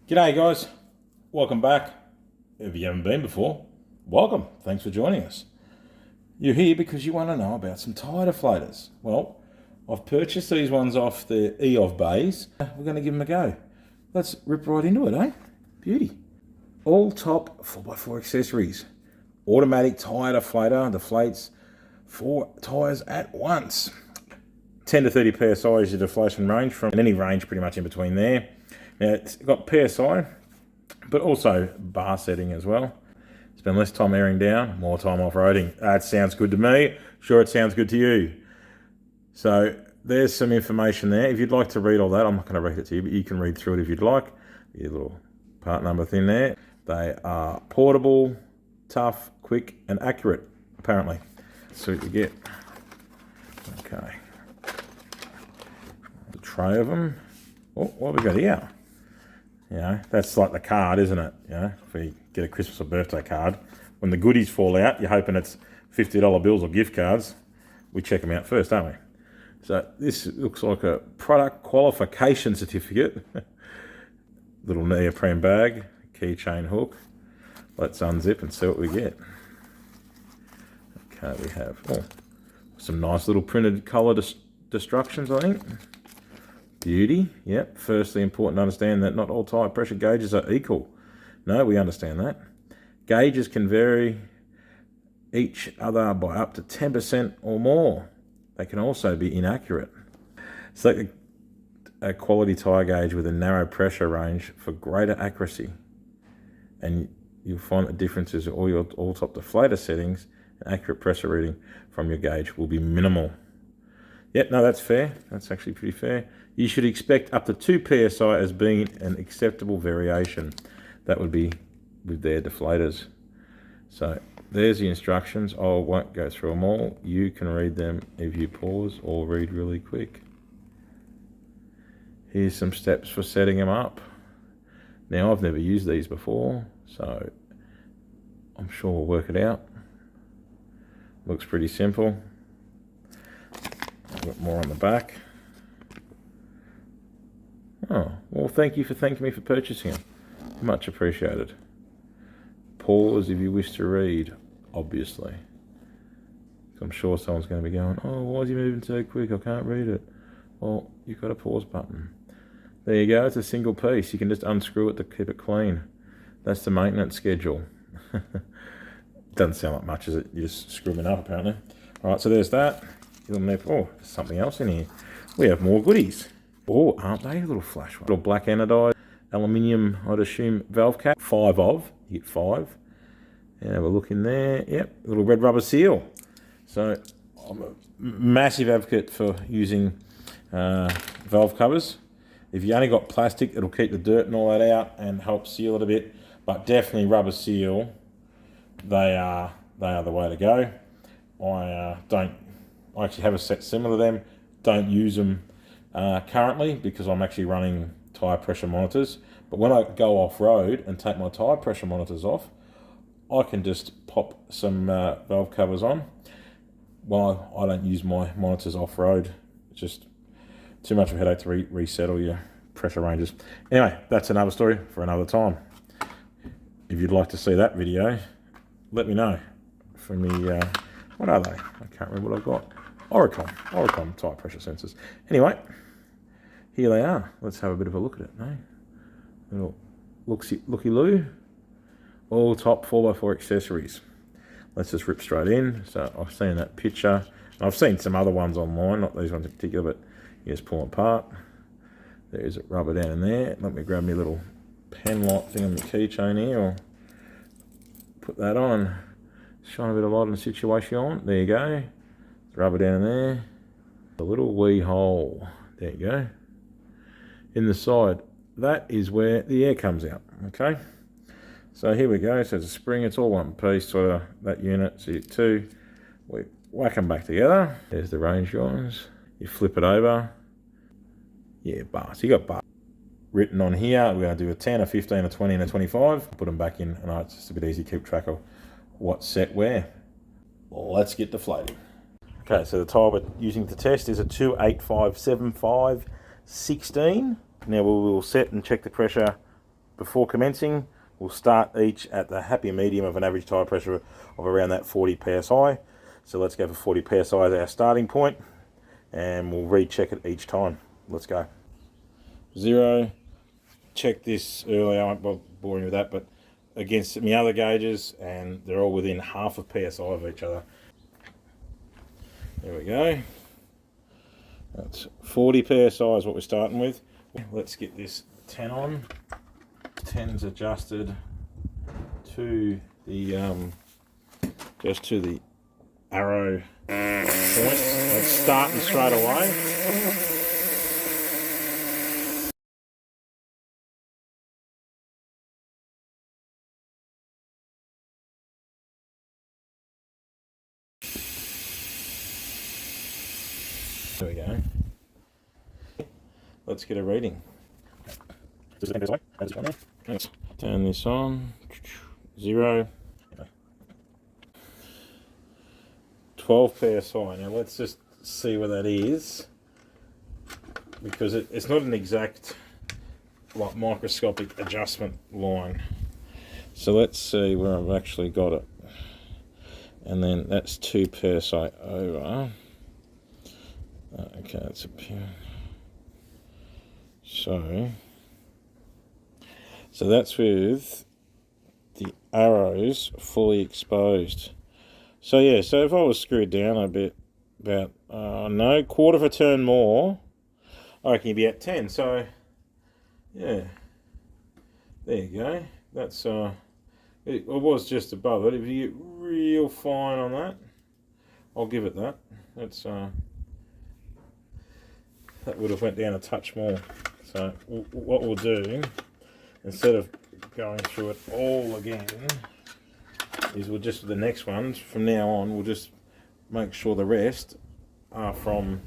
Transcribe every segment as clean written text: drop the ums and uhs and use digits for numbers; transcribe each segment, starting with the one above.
G'day guys, welcome back. If you haven't been before, welcome. Thanks for joining us. You're here because you want to know about some tyre deflators. Well, I've purchased these ones off the EOF bays. We're going to give them a go. Let's rip right into it, eh? Beauty. ALLTOP 4x4 accessories. Automatic tyre deflator deflates 4 tyres at once. 10 to 30 psi is your deflation range, from any range pretty much in between there. Now it's got PSI, but also bar setting as well. Spend less time airing down, more time off-roading. That sounds good to me. Sure, it sounds good to you. So there's some information there. If you'd like to read all that, I'm not going to read it to you, but you can read through it if you'd like. Your little part number thing there. They are portable, tough, quick, and accurate, apparently. That's what you get. Okay. A tray of them. Oh, what have we got here? You know, that's like the card, isn't it? You know, if you get a Christmas or birthday card, when the goodies fall out, you're hoping it's $50 bills or gift cards. We check them out first, don't we? So this looks like a product qualification certificate. Little neoprene bag, keychain hook. Let's unzip and see what we get. Okay, we have some nice little printed colour instructions, I think. Beauty, yep. Firstly, important to understand that not all tyre pressure gauges are equal. No, we understand that. Gauges can vary each other by up to 10% or more. They can also be inaccurate. Select a quality tyre gauge with a narrow pressure range for greater accuracy, and you'll find the differences in all your ALLTOP deflator settings and accurate pressure reading from your gauge will be minimal. Yep, no, that's fair. That's actually pretty fair. You should expect up to 2 psi as being an acceptable variation. That would be with their deflators. So there's the instructions. I won't go through them all. You can read them if you pause or read really quick. Here's some steps for setting them up. Now, I've never used these before, so I'm sure we'll work it out. Looks pretty simple. A bit more on the back. Oh, well, thank you for thanking me for purchasing them. Much appreciated. Pause if you wish to read, obviously. I'm sure someone's going to be going, oh, why is he moving so quick? I can't read it. Well, you've got a pause button. There you go. It's a single piece. You can just unscrew it to keep it clean. That's the maintenance schedule. Doesn't sound like much, is it? You're just screwing it up, apparently. All right, so there's that. Oh, there's something else in here. We have more goodies. Oh, aren't they? A little flash one. Little black anodized aluminium, I'd assume, valve cap. 5 of. You get 5. And have a look in there. Yep, a little red rubber seal. So I'm a massive advocate for using valve covers. If you only got plastic, it'll keep the dirt and all that out and help seal it a bit. But definitely rubber seal. They are the way to go. I actually have a set similar to them. Don't use them currently because I'm actually running tyre pressure monitors. But when I go off-road and take my tyre pressure monitors off, I can just pop some valve covers on. Well, I don't use my monitors off-road. It's just too much of a headache to resettle your pressure ranges. Anyway, that's another story for another time. If you'd like to see that video, let me know. From the, what are they? I can't remember what I've got. Oricom tyre pressure sensors. Anyway, here they are. Let's have a bit of a look at it. No? Little looky-loo. ALLTOP 4x4 accessories. Let's just rip straight in. So I've seen that picture. I've seen some other ones online, not these ones in particular, but you just pull them apart. There's a rubber down in there. Let me grab me a little pen light thing on the keychain here. I'll put that on. Shine a bit of light on the situation. There you go. Rubber down there. A little wee hole. There you go. In the side. That is where the air comes out. Okay. So here we go. So it's a spring. It's all one piece. Sort of that unit. So you get 2. We whack them back together. There's the range joins. You flip it over. Yeah, bars. You got bars written on here. We're going to do a 10, a 15, a 20, and a 25. Put them back in. And it's just a bit easy to keep track of what's set where. Let's get deflating. Okay, so the tyre we're using to test is a 28575 16. Now we will set and check the pressure before commencing, we'll start each at the happy medium of an average tyre pressure of around that 40 psi. So let's go for 40 psi as our starting point, and we'll recheck it each time. Let's go. 0. Checked this earlier, I won't bore you with that, but against my other gauges, and they're all within half of psi of each other. There we go. That's 40 psi is what we're starting with. Let's get this 10 on. 10's adjusted to the just to the arrow point. It's starting straight away. There we go. Let's get a reading. Let's turn this on. 0. 12 psi. Now let's just see where that is, because it's not an exact, like, microscopic adjustment line. So let's see where I've actually got it. And then that's 2 psi over. Okay, that's a pure. So that's with the arrows fully exposed. So yeah, so if I was screwed down a bit, about no, quarter of a turn more, I reckon you'd be at 10. So yeah, there you go. That's it was just above it. If you get real fine on that, I'll give it that. That's that would have went down a touch more. So what we'll do, instead of going through it all again, is we'll just, the next ones from now on, we'll just make sure the rest are from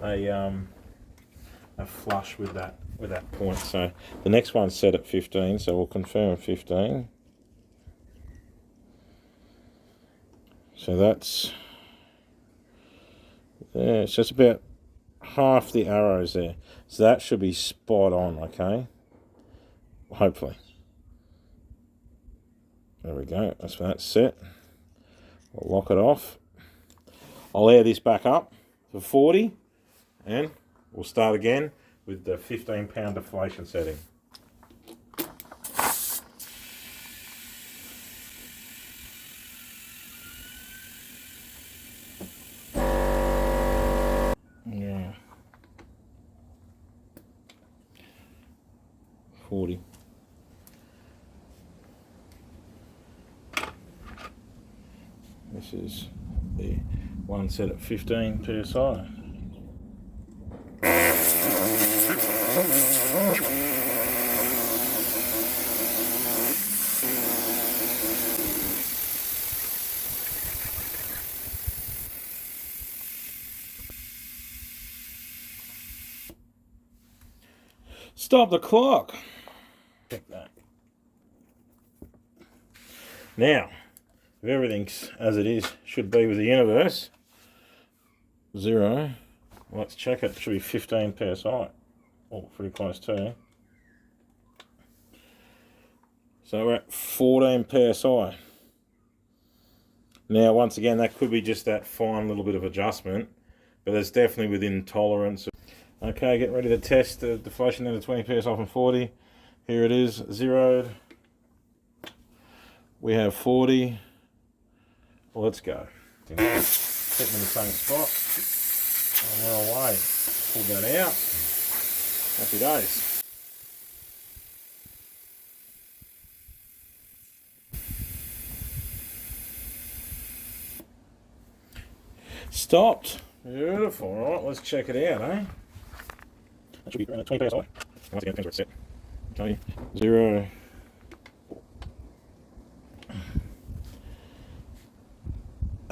a flush with that point. So the next one's set at 15, so we'll confirm 15. So that's there. So it's about half the arrows there. So that should be spot on, okay? Hopefully. There we go. That's set. I'll lock it off. I'll air this back up for 40, and we'll start again with the 15-pound deflation setting. Yeah. 40. This is the one set at 15 psi. Stop the clock. Check that. Now, if everything's as it is, should be with the universe, 0. Let's check it. It should be 15 psi. Oh, pretty close too. So we're at 14 psi. Now, once again, that could be just that fine little bit of adjustment, but it's definitely within tolerance. Okay, getting ready to test the deflation down to 20 psi from 40. Here it is, 0'd. We have 40. Well, let's go. Set them in the same spot. And we're away. Pull that out. Happy days. Stopped. Beautiful. All right, let's check it out, eh? That should be around 20 psi. Once again, depends where it's set. Okay, 0.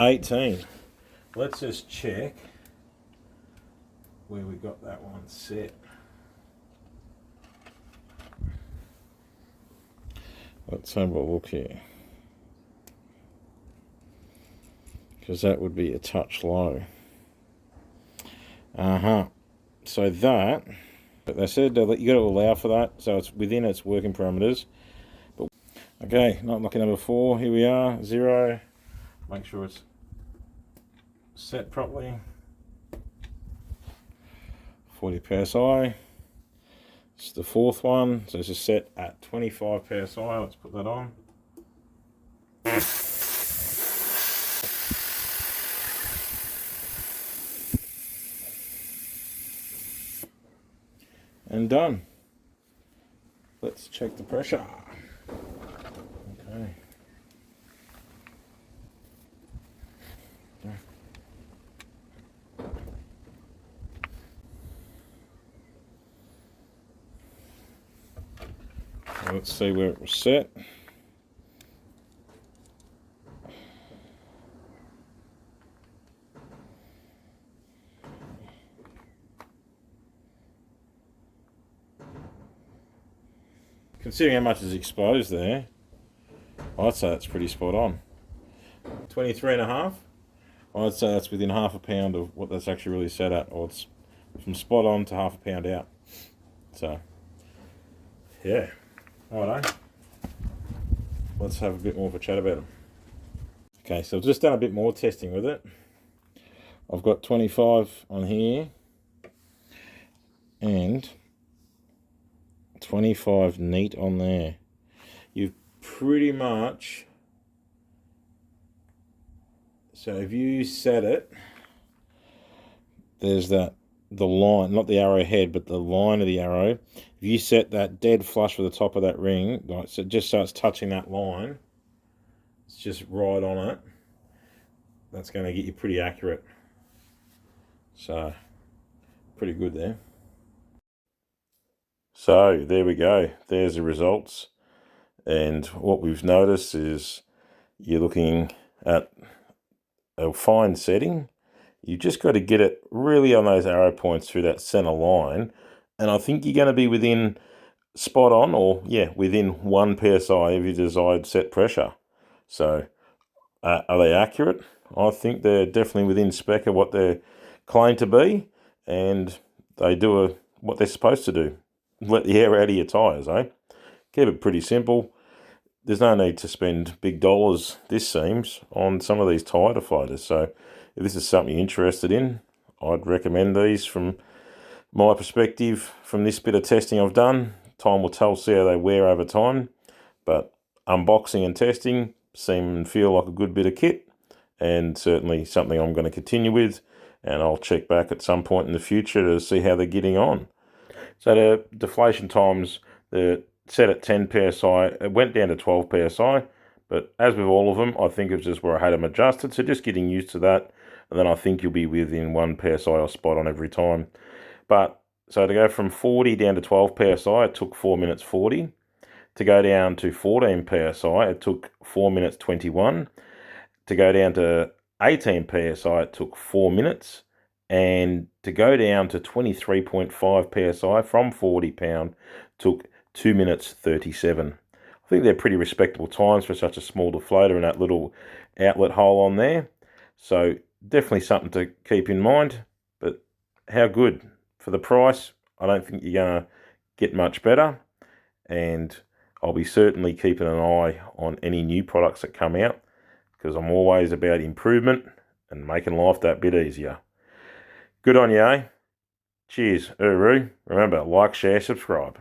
18. Let's just check where we got that one set. Let's have a look here, because that would be a touch low. So that But they said you got to allow for that, so it's within its working parameters. But okay, not lucky number 4. Here we are, 0. Make sure it's set properly. 40 psi. It's the 4th one, so this is set at 25 psi. Let's put that on. And done. Let's check the pressure. Okay. Let's see where it was set. Considering how much is exposed there, I'd say that's pretty spot on. 23.5. I'd say that's within half a pound of what that's actually really set at, or it's from spot on to half a pound out. So, yeah. Alright, let's have a bit more of a chat about them. Okay, so I've just done a bit more testing with it. I've got 25 on here and 25 neat on there. You've pretty much, so if you set it, there's the line, not the arrow head, but the line of the arrow. If you set that dead flush with the top of that ring, like so, just so it's touching that line, it's just right on it. That's going to get you pretty accurate. So, pretty good there. So, there we go. There's the results. And what we've noticed is you're looking at a fine setting. You just got to get it really on those arrow points through that center line. And I think you're going to be within spot on, or yeah, within 1 psi of your desired set pressure. So, are they accurate? I think they're definitely within spec of what they're claimed to be, and they do what they're supposed to do. Let the air out of your tyres, eh? Keep it pretty simple. There's no need to spend big dollars, this seems, on some of these tyre deflators. So if this is something you're interested in, I'd recommend these from my perspective. From this bit of testing I've done, time will tell, see how they wear over time. But unboxing and testing seem and feel like a good bit of kit, and certainly something I'm going to continue with, and I'll check back at some point in the future to see how they're getting on. So the deflation times, they're set at 10 psi, it went down to 12 psi, but as with all of them, I think it's just where I had them adjusted, so just getting used to that, and then I think you'll be within 1 psi or spot on every time. But, so to go from 40 down to 12 psi, it took 4 minutes 40. To go down to 14 psi, it took 4 minutes 21. To go down to 18 psi, it took 4 minutes. And to go down to 23.5 psi from 40 pound took 2 minutes 37. I think they're pretty respectable times for such a small deflator and that little outlet hole on there. So definitely something to keep in mind. But how good? For the price, I don't think you're going to get much better. And I'll be certainly keeping an eye on any new products that come out, because I'm always about improvement and making life that bit easier. Good on you, eh? Cheers, Uru. Remember, like, share, subscribe.